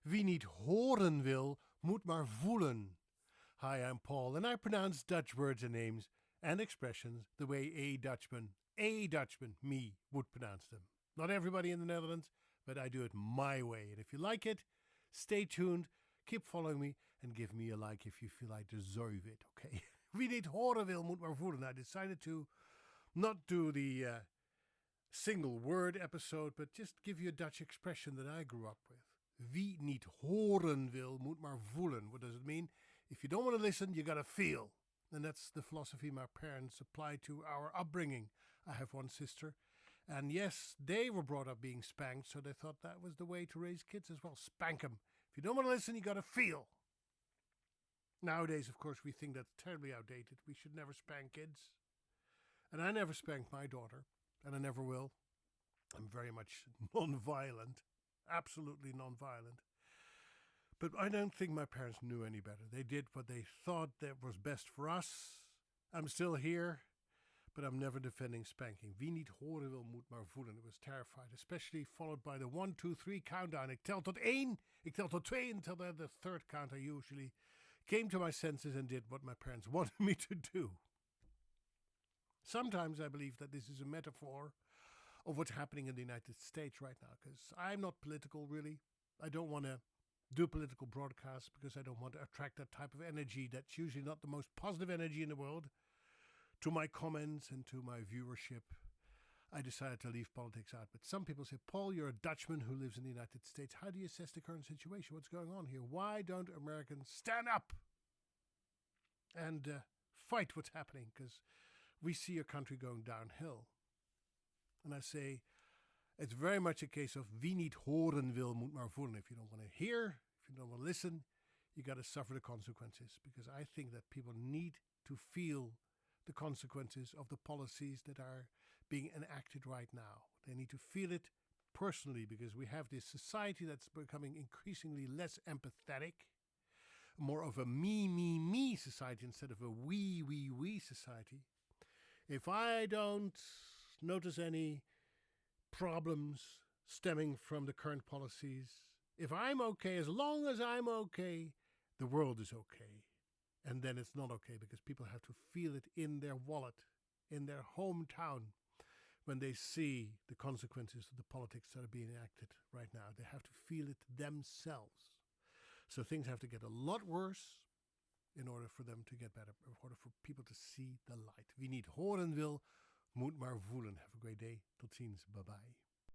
Wie niet horen wil, moet maar voelen. Hi, I'm Paul, and I pronounce Dutch words and names and expressions the way a Dutchman, me, would pronounce them. Not everybody in the Netherlands, but I do it my way. And if you like it, stay tuned, keep following me, and give me a like if you feel I deserve it, okay? Wie niet horen wil, moet maar voelen. I decided to not do the single word episode, but just give you a Dutch expression that I grew up with. Wie niet horen wil, moet maar voelen. What does it mean? If you don't want to listen, you gotta feel. And that's the philosophy my parents applied to our upbringing. I have one sister. And yes, they were brought up being spanked, so they thought that was the way to raise kids as well. Spank them. If you don't want to listen, you gotta feel. Nowadays, of course, we think that's terribly outdated. We should never spank kids. And I never spanked my daughter, and I never will. I'm very much non-violent. Absolutely non-violent. But I don't think my parents knew any better. They did what they thought that was best for us. I'm still here, but I'm never defending spanking. Wie niet horen wil, moet maar voelen. I was terrified, especially followed by the 1, 2, 3 countdown. Ik tel tot 1, ik tel tot 2, until the third count I usually came to my senses and did what my parents wanted me to do. Sometimes I believe that this is a metaphor of what's happening in the United States right now, because I'm not political, really. I don't want to do political broadcasts because I don't want to attract that type of energy that's usually not the most positive energy in the world to my comments and to my viewership. I decided to leave politics out. But some people say, Paul, you're a Dutchman who lives in the United States. How do you assess the current situation? What's going on here? Why don't Americans stand up and fight what's happening? Because we see a country going downhill. And I say, it's very much a case of wie niet horen wil, moet maar voelen. If you don't want to hear, if you don't want to listen, you got to suffer the consequences. Because I think that people need to feel the consequences of the policies that are being enacted right now. They need to feel it personally, because we have this society that's becoming increasingly less empathetic, more of a me society instead of a we society. If I don't notice any problems stemming from the current policies, if I'm okay, as long as I'm okay, the world is okay. And then it's not okay, because people have to feel it in their wallet, in their hometown, when they see the consequences of the politics that are being enacted right now. They have to feel it themselves. So things have to get a lot worse in order for them to get better, in order for people to see the light. Wie niet horen wil, moet maar voelen. Have a great day. Tot ziens. Bye-bye.